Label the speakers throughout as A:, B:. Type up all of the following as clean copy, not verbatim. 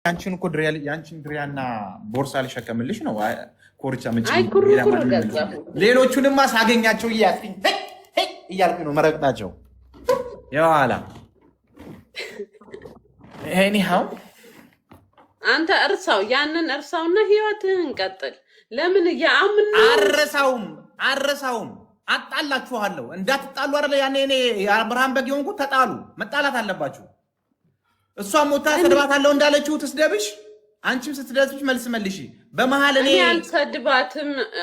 A: ያንቺን እኮ ድሪያ ያንቺን ድሪያና ቦርሳ ልሸከምልሽ ነው። ኮርቻ መጪ ሌሎቹንማ ሳገኛቸው እያልኩኝ እያልኩኝ ነው መረቅጣቸው የኋላ ኤኒሃው
B: አንተ እርሳው፣ ያንን እርሳውና ህይወትህን ቀጥል። ለምን ያምን
A: አረሳውም አጣላችኋለሁ። እንዳትጣሉ አይደለ? ያኔ እኔ የአብርሃም በግ የሆንኩት ተጣሉ። መጣላት አለባችሁ። እሷ ሞታ ሰድባታለሁ እንዳለችው ትስደብሽ፣ አንቺም ስትደብሽ መልስ መልሺ። በመሃል እኔ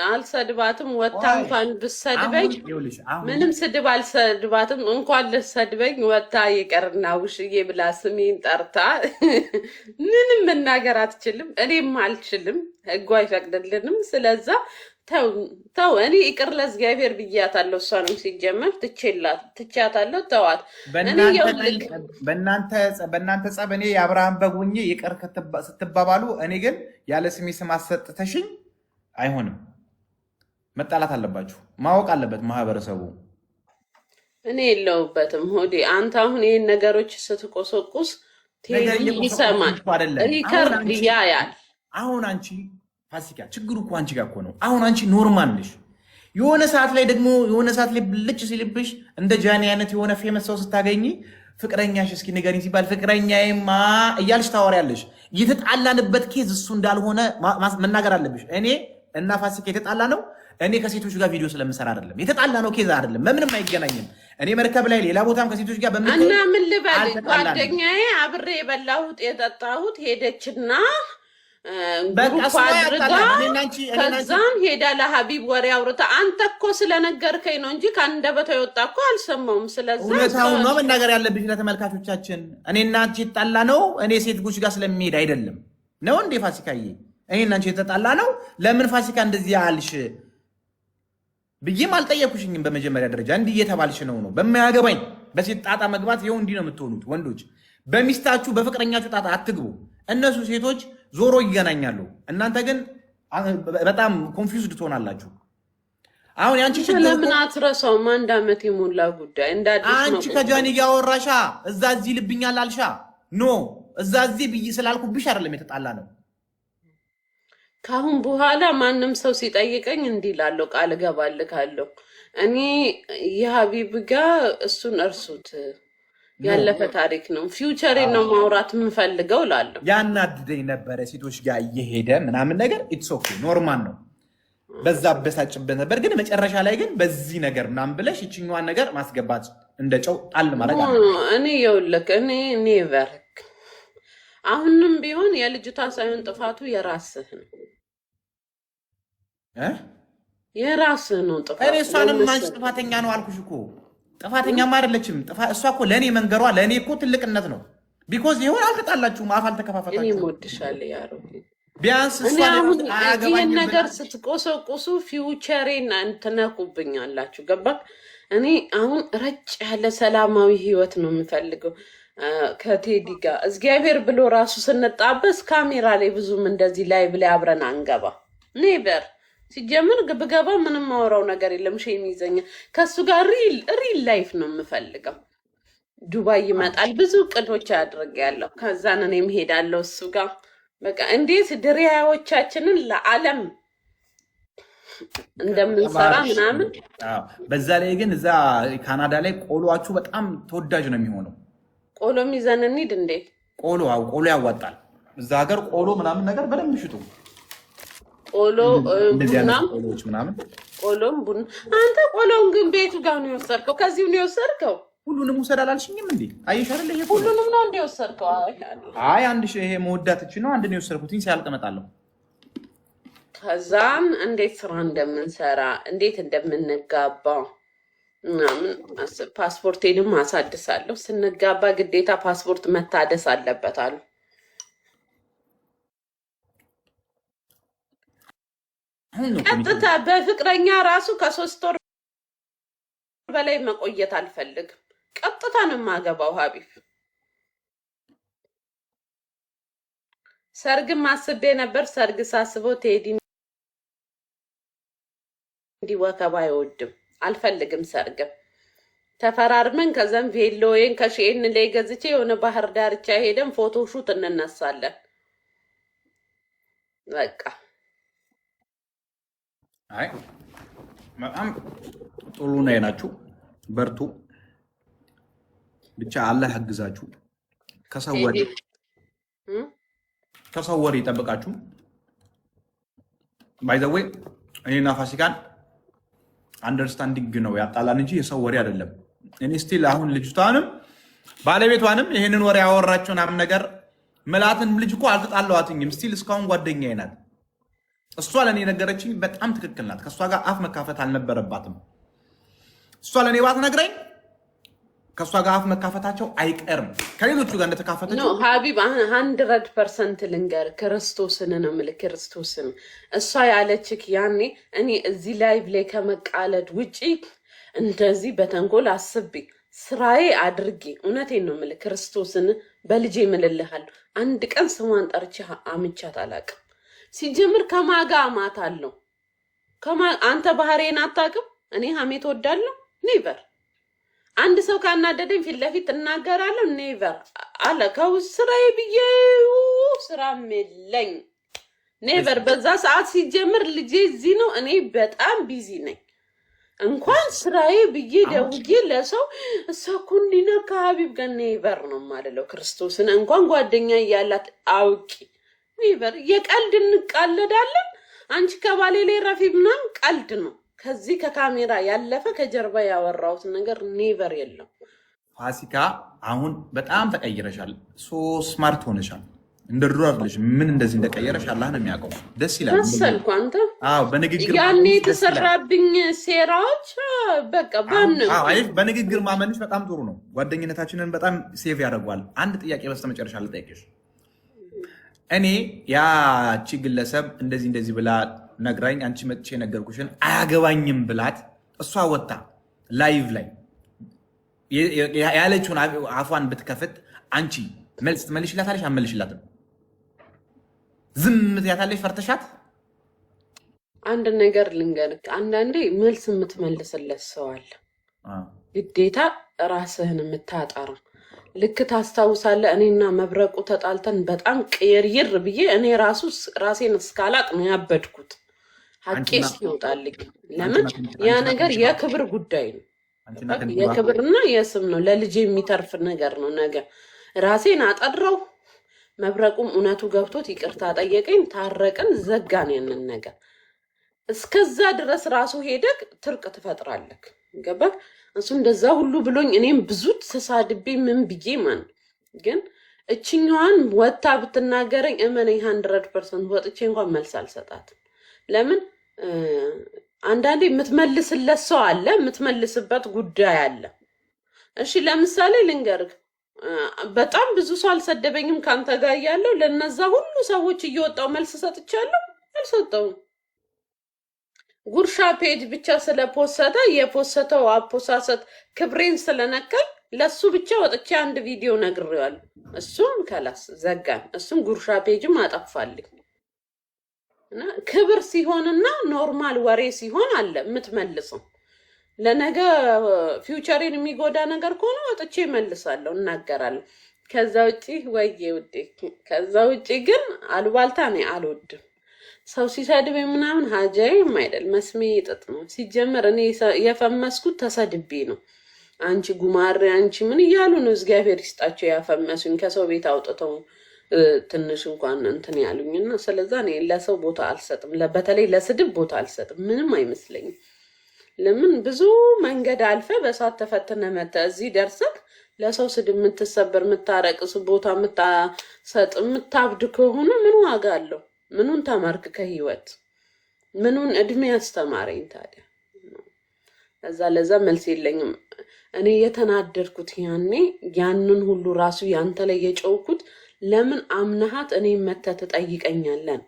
B: አልሰድባትም። ወጣ እንኳን ብሰድበኝ ምንም ስድብ አልሰድባትም። እንኳን ልሰድበኝ ወጣ ይቀርና ውሽዬ ብላ ስሜን ጠርታ ምንም መናገር አትችልም። እኔም አልችልም፣ ህጉ አይፈቅድልንም። ስለዛ ተው እኔ ይቅር ለእግዚአብሔር ብያታለሁ። እሷንም ሲጀመር ትቻታለሁ። ተዋት።
A: በእናንተ ጸብ እኔ የአብርሃም በግ ሆኜ ይቅር ስትባባሉ፣ እኔ ግን ያለ ስሜ ስም አሰጥተሽኝ አይሆንም። መጣላት አለባችሁ። ማወቅ አለበት ማህበረሰቡ።
B: እኔ የለውበትም ሆዴ። አንተ አሁን ይህን ነገሮች ስትቆሰቁስ ይሰማል፣ ሪከርድ ያያል።
A: አሁን አንቺ ፋሲካ ችግሩ እኮ አንቺ ጋር እኮ ነው። አሁን አንቺ ኖርማል ነሽ። የሆነ ሰዓት ላይ ብልጭ ሲልብሽ እንደ ጃኒ አይነት የሆነ ፌመስ ሰው ስታገኝ ፍቅረኛሽ እስኪ ንገሪኝ ሲባል ፍቅረኛዬማ እያልሽ ታወሪያለሽ። የተጣላንበት ኬዝ እሱ እንዳልሆነ መናገር አለብሽ። እኔ እና ፋሲካ የተጣላ ነው እኔ ከሴቶች ጋር ቪዲዮ ስለምሰራ አይደለም። የተጣላ ነው ኬዝ አይደለም፣ በምንም አይገናኝም። እኔ መርከብ ላይ ሌላ ቦታም ከሴቶች ጋር
B: እና ምን ልበል ጓደኛዬ አብሬ የበላሁት የጠጣሁት ሄደችና ከዛም ሄዳ ለሀቢብ ወሬ አውርታ አንተ እኮ ስለነገርከኝ ነው እንጂ ከአንደበቷ የወጣ እኮ አልሰማውም። ስለዚህ
A: እውነታውን ነው መናገር ያለብሽ ለተመልካቾቻችን። እኔና አንቺ የተጣላ ነው እኔ ሴት ጉሽ ጋር ስለሚሄድ አይደለም ነው እንዴ ፋሲካዬ? እኔና አንቺ የተጣላ ነው። ለምን ፋሲካ እንደዚህ አልሽ ብዬም አልጠየኩሽኝም። በመጀመሪያ ደረጃ እንዲህ እየተባልሽ ነው በማያገባኝ በሴት ጣጣ መግባት ይኸው እንዲህ ነው የምትሆኑት ወንዶች። በሚስታችሁ በፍቅረኛችሁ ጣጣ አትግቡ። እነሱ ሴቶች ዞሮ ይገናኛሉ። እናንተ ግን በጣም ኮንፊውዝድ ትሆናላችሁ። አሁን ያንቺ
B: ለምን አትረሳውም? አንድ ዓመት የሞላ ጉዳይ እንዳዲስ ነው።
A: አንቺ ከጃኒ ጋር ወራሻ እዛ እዚህ ልብኛል አልሻ ኖ እዛ እዚህ ብዬ ስላልኩብሽ አይደለም የተጣላ ነው።
B: ካሁን በኋላ ማንም ሰው ሲጠይቀኝ እንዲህ እላለሁ፣ ቃል እገባልካለሁ። እኔ የሀቢብ ጋር እሱን እርሱት ያለፈ ታሪክ ነው። ፊውቸሬን ነው ማውራት የምፈልገው እላለሁ።
A: ያናድደኝ ነበረ ሴቶች ጋር እየሄደ ምናምን ነገር ኢትስ ኦኬ ኖርማል ነው። በዛ በሳጭበት ነበር። ግን መጨረሻ ላይ ግን በዚህ ነገር ምናምን ብለሽ ይችኛዋን ነገር ማስገባት እንደ ጨው ጣል ማለት አለ።
B: እኔ ይኸውልህ እኔ ኔቨር አሁንም ቢሆን የልጅቷ ሳይሆን ጥፋቱ የራስህ ነው የራስህ ነው ጥፋቱ።
A: እኔ እሷንም አንቺ ጥፋተኛ ነው አልኩሽ እኮ። ጥፋተኛም አይደለችም። እሷ እኮ ለእኔ መንገሯ ለእኔ እኮ ትልቅነት ነው። ቢኮዝ ይሆን አልተጣላችሁም፣ አፍ አልተከፋፈታችሁም።
B: እኔ እወድሻለሁ ያሮ
A: ቢያንስ
B: ይህን ነገር ስትቆሰቁሱ ፊውቸሬን ትነኩብኛላችሁ። ገባክ? እኔ አሁን ረጭ ያለ ሰላማዊ ህይወት ነው የምፈልገው ከቴዲ ጋር። እግዚአብሔር ብሎ ራሱ ስንጣበስ ካሜራ ላይ ብዙም እንደዚህ ላይ ብላይ አብረን አንገባ ኔቨር። ሲጀምር ብገባ ምንም ማወራው ነገር የለም። ሼም ይዘኛል። ከሱ ጋር ሪል ላይፍ ነው የምፈልገው። ዱባይ ይመጣል። ብዙ እቅዶች አድርጌያለሁ። ከዛን እኔም ሄዳለሁ እሱ ጋር። በቃ እንዴት ድሪያዎቻችንን ለዓለም እንደምንሰራ ምናምን።
A: በዛ ላይ ግን እዛ ካናዳ ላይ ቆሎዋችሁ በጣም ተወዳጅ ነው የሚሆነው።
B: ቆሎ ሚዘን እንሂድ እንዴ?
A: ቆሎ ያዋጣል። እዛ ሀገር ቆሎ ምናምን ነገር በደንብ ሽጡ።
B: ቆሎ
A: ምናምን
B: ቆሎም ቡና። አንተ ቆሎውን ግን ቤቱ ጋር ነው የወሰድከው? ከዚሁ ነው የወሰድከው?
A: ሁሉንም ውሰድ አላልሽኝም እንዴ? አየሽ አይደለ?
B: ሁሉንም ነው እንደ የወሰድከው?
A: አይ አንድ ይሄ መወዳትች ነው አንድ ነው የወሰድኩትኝ። ሲያልቅ እመጣለሁ።
B: ከዛም እንዴት ስራ እንደምንሰራ እንዴት እንደምንጋባ ምናምን ፓስፖርቴንም አሳድሳለሁ። ስንጋባ ግዴታ ፓስፖርት መታደስ አለበት አሉ። ቀጥታ በፍቅረኛ ራሱ ከ3 ወር በላይ መቆየት አልፈልግም። ቀጥታ ነው የማገባው ሀቢብ። ሰርግም አስቤ ነበር። ሰርግ ሳስበው ቴዲ እንዲወከባ አይወድም፣ አልፈልግም። ሰርግም ተፈራርመን ከዛም ቬሎዬን ከሼን ላይ ገዝቼ የሆነ ባህር ዳርቻ ሄደን ፎቶ ሹት እንነሳለን። በቃ
A: አይ በጣም ጥሩ ነው ናችሁ። በርቱ ብቻ አላህ ያግዛችሁ። ከሰው ወሬ ይጠብቃችሁ። ባይ ዘ ዌይ እኔና ፋሲካን አንደርስታንዲንግ ነው ያጣላን እንጂ የሰው ወሬ አይደለም። እኔ ስቲል አሁን ልጅቷንም ባለቤቷንም ይሄንን ወሬ ያወራችውን አም ነገር ምላትን ልጅ እኮ አልተጣላዋትኝም። ስቲል እስካሁን ጓደኛዬ ናት። እሷ ለእኔ የነገረችኝ በጣም ትክክል ናት። ከእሷ ጋር አፍ መካፈት አልነበረባትም። እሷ ለእኔ ባትነግረኝ ከእሷ ጋር አፍ መካፈታቸው አይቀርም። ከሌሎቹ ጋር እንደተካፈተችው
B: ሀቢብ 100% ልንገር፣ ክርስቶስን ነው የምልህ። ክርስቶስን እሷ ያለችክ ያኔ እኔ እዚህ ላይቭ ላይ ከመቃለድ ውጪ እንደዚህ በተንኮል አስቤ ስራዬ አድርጌ እውነቴን ነው የምልህ። ክርስቶስን በልጄ ምልልሃለሁ። አንድ ቀን ስሟን ጠርቼ አምቻት አላውቅም። ሲጀምር ከማጋ አማት አለው አንተ ባህሬን አታውቅም። እኔ ሀሜት ወዳለሁ ኔቨር። አንድ ሰው ካናደደኝ ፊት ለፊት እናገራለሁ ኔቨር አለ። ከስራዬ ብዬ ስራ የለኝ ኔቨር። በዛ ሰዓት ሲጀምር ልጄ እዚህ ነው፣ እኔ በጣም ቢዚ ነኝ። እንኳን ስራዬ ብዬ ደውዬ ለሰው እሷ እኮ እንዲህ ነው ከሀቢብ ጋር ኔቨር ነው የማልለው። ክርስቶስን እንኳን ጓደኛ እያላት አውቂ ኔቨር። የቀልድ እንቃለዳለን። አንቺ ከባሌ ላይ ረፊ ምናምን ቀልድ ነው። ከዚህ ከካሜራ ያለፈ ከጀርባ ያወራሁት ነገር ኔቨር የለም።
A: ፋሲካ አሁን በጣም ተቀይረሻል። ስማርት ሆነሻል። እንደ ድሮ አይደለሽ። ምን እንደዚህ እንደቀየረሽ አላህ ነው የሚያውቀው። ደስ ይላል።
B: መሰልኩ አንተ
A: በንግግር
B: ያኔ የተሰራብኝ ሴራዎች በቃ
A: በንግግር ማመንሽ በጣም ጥሩ ነው። ጓደኝነታችንን በጣም ሴቭ ያደርገዋል። አንድ ጥያቄ በስተመጨረሻ ልጠይቅሽ። እኔ ያቺ ግለሰብ እንደዚህ ብላ ነግራኝ አንቺ መጥቼ ነገርኩሽን አያገባኝም ብላት እሷ ወጣ ላይቭ ላይ ያለችውን አፏን ብትከፍት አንቺ መልስ ትመልሽላታለሽ? አመልሽላትም? ዝም ትያታለሽ ፈርተሻት?
B: አንድ ነገር ልንገርህ፣ አንዳንዴ መልስ የምትመልስለት ሰው አለ። ግዴታ ራስህን የምታጠራ ልክ ታስታውሳለህ። እኔና መብረቁ ተጣልተን በጣም ቅይርይር ብዬ እኔ ራሴን እስካላጥ ነው ያበድኩት። ሀቄ እስኪወጣልኝ። ለምን ያ ነገር የክብር ጉዳይ ነው። የክብርና የስም ነው። ለልጅ የሚተርፍ ነገር ነው። ነገ ራሴን አጠራው። መብረቁም እውነቱ ገብቶት ይቅርታ ጠየቀኝ። ታረቅን፣ ዘጋን ያንን ነገር። እስከዛ ድረስ ራሱ ሄደክ ትርቅ ትፈጥራለክ። ገባክ? እሱ እንደዛ ሁሉ ብሎኝ እኔም ብዙ ተሳድቤ ምን ብዬ ማን ግን እችኛዋን ወታ ብትናገረኝ እመነኝ 100% ወጥቼ እንኳን መልስ አልሰጣትም። ለምን አንዳንዴ የምትመልስለት ሰው አለ፣ የምትመልስበት ጉዳይ አለ። እሺ ለምሳሌ ልንገርህ፣ በጣም ብዙ ሰው አልሰደበኝም ካንተ ጋር ያለው ለነዛ ሁሉ ሰዎች እየወጣው መልስ ሰጥቻለሁ? አልሰጠውም። ጉርሻ ፔጅ ብቻ ስለፖሰተ የፖሰተው አፖሳሰት ክብሬን ስለነካኝ ለሱ ብቻ ወጥቼ አንድ ቪዲዮ ነግሬዋለሁ። እሱም ከላስ ዘጋን። እሱም ጉርሻ ፔጅም አጠፋልኝ። እና ክብር ሲሆንና ኖርማል ወሬ ሲሆን አለ የምትመልሰው። ለነገ ፊውቸሬን የሚጎዳ ነገር ከሆነ ወጥቼ መልሳለሁ፣ እናገራለሁ። ከዛ ውጪ ወይዬ ውዴ፣ ከዛ ውጪ ግን አሉባልታ እኔ አልወድም። ሰው ሲሰድብ ምናምን ሀጃይም አይደል መስሜ ይጥጥ ነው። ሲጀመር እኔ የፈመስኩት ተሰድቤ ነው። አንቺ ጉማሬ አንቺ ምን እያሉ ነው? እግዚአብሔር ይስጣቸው ያፈመሱኝ፣ ከሰው ቤት አውጥተው ትንሽ እንኳን እንትን ያሉኝና ስለዛ እኔ ለሰው ቦታ አልሰጥም። በተለይ ለስድብ ቦታ አልሰጥም። ምንም አይመስለኝም። ለምን ብዙ መንገድ አልፈ በሳት ተፈትነ መተ እዚህ ደርሰክ ለሰው ስድብ የምትሰበር የምታረቅስ ቦታ የምታሰጥ የምታብድ ከሆነ ምን ዋጋ አለው? ምኑን ተማርክ ከህይወት? ምኑን እድሜ ያስተማረኝ ታዲያ? ለዛ መልስ የለኝም። እኔ የተናደድኩት ያንን ሁሉ ራሱ ያንተ ላይ የጨውኩት ለምን አምነሃት እኔን መተህ ትጠይቀኛለን?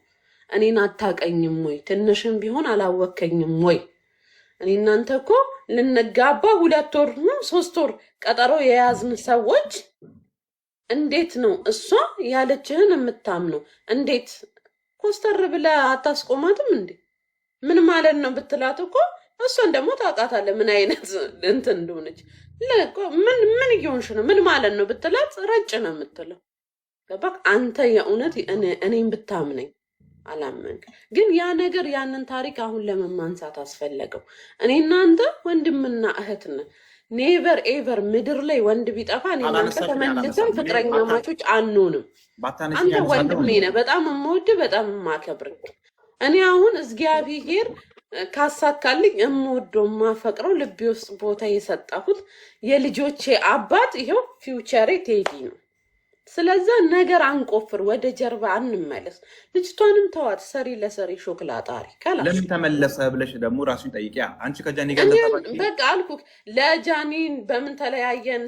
B: እኔን አታቀኝም ወይ? ትንሽም ቢሆን አላወከኝም ወይ? እኔ እናንተ እኮ ልንጋባ 2 ወር 3 ወር ቀጠሮ የያዝን ሰዎች እንዴት ነው እሷ ያለችህን የምታምነው? እንዴት ኮስተር ብለህ አታስቆማትም እንዴ? ምን ማለት ነው ብትላት እኮ እሷን ደግሞ ታውቃታለህ ምን አይነት እንትን እንደሆነች። ምን እየሆንሽ ነው ምን ማለት ነው ብትላት ረጭ ነው የምትለው። ገባክ? አንተ የእውነት እኔን ብታምነኝ አላመንክ። ግን ያ ነገር ያንን ታሪክ አሁን ለምን ማንሳት አስፈለገው? እኔ እናንተ ወንድምና እህት ነን። ኔቨር ኤቨር ምድር ላይ ወንድ ቢጠፋ እኔ እናንተ ተመልሰን ፍቅረኛ ማቾች አንሆንም። አንተ ወንድሜ ነህ፣ በጣም የምወድህ በጣም የማከብርህ። እኔ አሁን እግዚአብሔር ካሳካልኝ የምወደው የማፈቅረው ልቤ ውስጥ ቦታ የሰጠሁት የልጆቼ አባት ይኸው ፊውቸሬ ቴዲ ነው። ስለዛ ነገር አንቆፍር፣ ወደ ጀርባ አንመለስ። ልጅቷንም ተዋት፣ ሰሪ ለሰሪ ሾክላ ጣሪ ካላ
A: ለምን ተመለሰ ብለሽ ደግሞ ራሱን ጠይቂያ። አንቺ ከጃኒ ጋር
B: በቃ አልኩህ። ለጃኒን በምን ተለያየን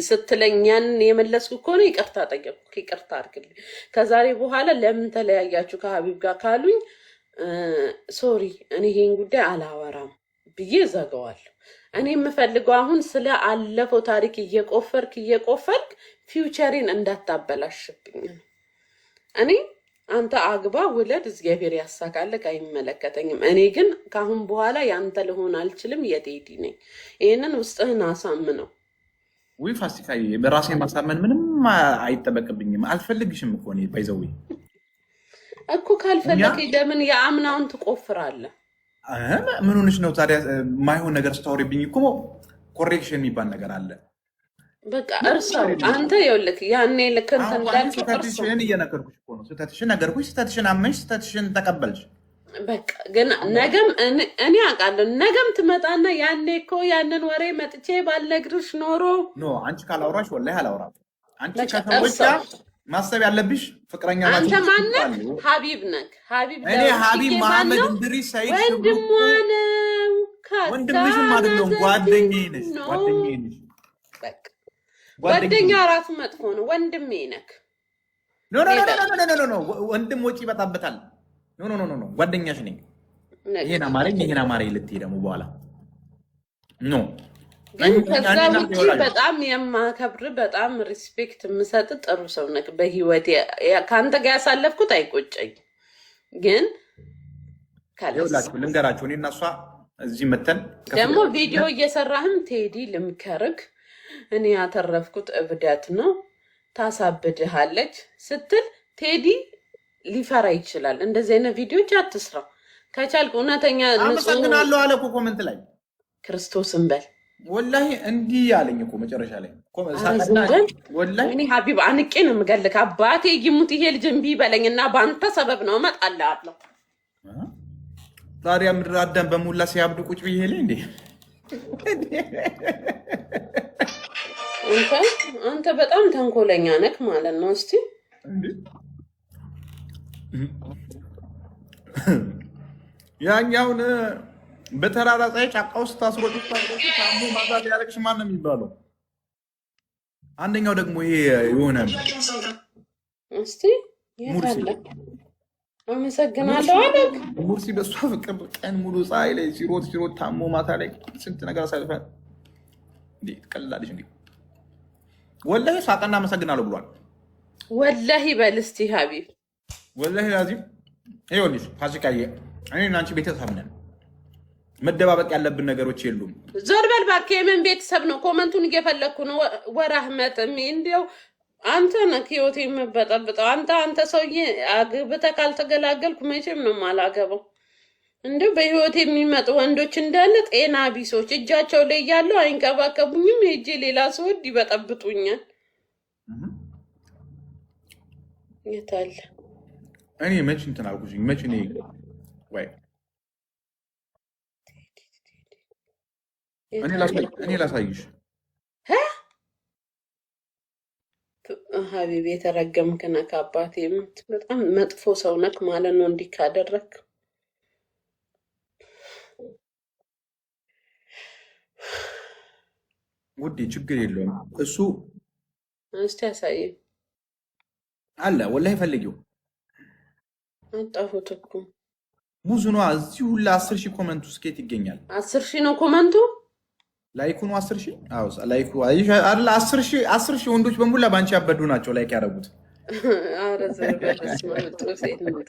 B: ስትለኝ ያንን የመለስኩ ከሆነ ይቅርታ ጠየቅኩ፣ ይቅርታ አድርግልኝ። ከዛሬ በኋላ ለምን ተለያያችሁ ከሀቢብ ጋር ካሉኝ ሶሪ እኔ ይሄን ጉዳይ አላወራም ብዬ ዘገዋለሁ። እኔ የምፈልገው አሁን ስለ አለፈው ታሪክ እየቆፈርክ ፊውቸሪን እንዳታበላሽብኝ ነው። እኔ አንተ አግባ ውለድ፣ እግዚአብሔር ያሳካልክ፣ አይመለከተኝም። እኔ ግን ከአሁን በኋላ ያንተ ልሆን አልችልም፣ የቴዲ ነኝ። ይህንን ውስጥህን አሳምነው።
A: ወይ ፋሲካዬ፣ በራሴ ማሳመን ምንም አይጠበቅብኝም። አልፈልግሽም እኮ እኔ ባይዘው
B: እኮ ካልፈለከኝ ለምን የአምናውን ትቆፍራለህ?
A: ምን ሆነሽ ነው ታዲያ? ማይሆን ነገር ስታወሪብኝ እኮ ኮሬክሽን የሚባል ነገር አለ።
B: በቃ እርሳው። አንተ ይኸውልህ ያኔ ልክ እንትን እንዳልኩ
A: ስህተትሽን እየነገርኩሽ እኮ ነው። ስህተትሽን ነገርኩሽ፣ ስህተትሽን አመንሽ፣ ስህተትሽን ተቀበልሽ።
B: በቃ ግን ነገም እኔ አውቃለሁ፣ ነገም ትመጣና ያኔ እኮ ያንን ወሬ መጥቼ ባልነግርሽ ኖሮ
A: ኖ አንቺ ካላወራሽ ወላሂ አላወራም። አንቺ ከሰዎች ጋር ማሰብ ያለብሽ ፍቅረኛ ማለት
B: አንተ ማነህ? ሀቢብ ነህ። ሀቢብ
A: እኔ ሀቢብ መሐመድ እንድሪስ ሰይድ
B: ወንድሟ ነው።
A: ወንድምሽም አይደለም ጓደኛዬ ነሽ፣ ጓደኛዬ ነሽ።
B: በቃ ጓደኛ ራሱ መጥፎ ነው። ወንድሜ ነህ።
A: ኖ ኖ ኖ ኖ ኖ ወንድም ወጪ ይበጣበታል። ኖ ኖ ኖ ኖ ጓደኛሽ ነኝ። ይሄን አማረኝ ልትይ ደግሞ በኋላ ኖ
B: ግን ከዛ ውጪ በጣም የማከብር በጣም ሪስፔክት የምሰጥ ጥሩ ሰው ነህ። በህይወት ከአንተ ጋር ያሳለፍኩት አይቆጨኝ። ግን
A: ይኸውላችሁ ልንገራችሁ፣ እኔ እና እሷ እዚህ መተን
B: ደግሞ ቪዲዮ እየሰራህም ቴዲ ልምከርክ፣ እኔ ያተረፍኩት እብደት ነው ታሳብድሃለች ስትል ቴዲ ሊፈራ ይችላል። እንደዚህ አይነት ቪዲዮዎች አትስራ። ከቻልክ እውነተኛ
A: አመሰግናለሁ አለ እኮ ኮመንት ላይ
B: ክርስቶስን በል።
A: ወላሂ እንዲህ አለኝ እኮ መጨረሻ ላይ
B: ወላሂ እኔ ሀቢብ አንቄ ነው የምገልክ። አባቴ ይሙት ይሄ ልጅ እምቢ በለኝ እና በአንተ ሰበብ ነው እመጣልሃለሁ።
A: ታዲያ ምድር አዳም በሙላ ሲያብዱ ቁጭ ብዬ ላይ እንዴ?
B: አንተ በጣም ተንኮለኛ ነክ ማለት ነው። እስቲ
A: ያኛውን በተራራ ፀሐይ ጫካ ውስጥ ታስሮጥ ታሙ ማዛት ያለቅሽ ማን ነው የሚባለው? አንደኛው ደግሞ ይሄ የሆነ
B: እስቲ ይታለ አመሰግናለሁ አለክ
A: ሙርሲ በሷ ፍቅር ቀን ሙሉ ፀሐይ ላይ ሲሮጥ ታሙ ማታ ላይ ስንት ነገር አሳልፈን እንዴ ትቀልላለሽ እንዴ? ወላሂ ሳቀና አመሰግናለሁ ብሏል።
B: ወላሂ በል እስቲ ሀቢብ
A: ወላሂ ላዚም ይኸውልሽ ፋሲካዬ፣ እኔ እና አንቺ ቤተሰብ ነን። መደባበቅ ያለብን ነገሮች የሉም።
B: ዞር በል እባክህ። የምን ቤተሰብ ነው? ኮመንቱን እየፈለግኩ ነው። ወራህመት እንዲያው አንተ ነህ ህይወት የምበጠብጠው። አንተ ሰውዬ አግብተህ ካልተገላገልኩ መቼም ነው የማላገባው። እንዲሁ በህይወት የሚመጡ ወንዶች እንዳለ ጤና ቢሶች እጃቸው ላይ ያለው አይንከባከቡኝም። ሄጄ ሌላ ሰወድ ይበጠብጡኛል። የታለ
A: እኔ መች እንትን አልኩሽ? መች እኔ ወይ እኔ ላሳይሽ።
B: ሀቢብ የተረገምክ ነህ አባቴ። በጣም መጥፎ ሰው ነክ ማለት ነው እንዲህ ካደረግ።
A: ውዴ ችግር የለውም እሱ።
B: እስቲ ያሳየኝ
A: አለ ወላሂ ፈልጊው።
B: አጣሁት እኮ
A: ብዙ ነው። እዚህ ሁላ 10,000 ኮመንት ውስጥ ከየት ይገኛል?
B: 10,000 ነው ኮመንቱ።
A: ላይኩ ነው 10,000። አዎ ላይኩ አይደል? 10,000 ወንዶች በሙላ ባንቺ ያበዱ ናቸው ላይክ ያደረጉት።
B: አረ ዘርበስ ማለት ነው ሴት ነው።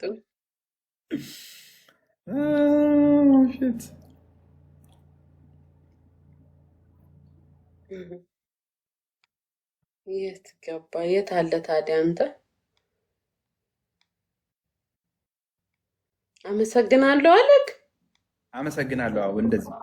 A: ሽት
B: የት ገባ? የት አለ ታዲያ አንተ? አመሰግናለሁ አለክ።
A: አመሰግናለሁ። አዎ እንደዚህ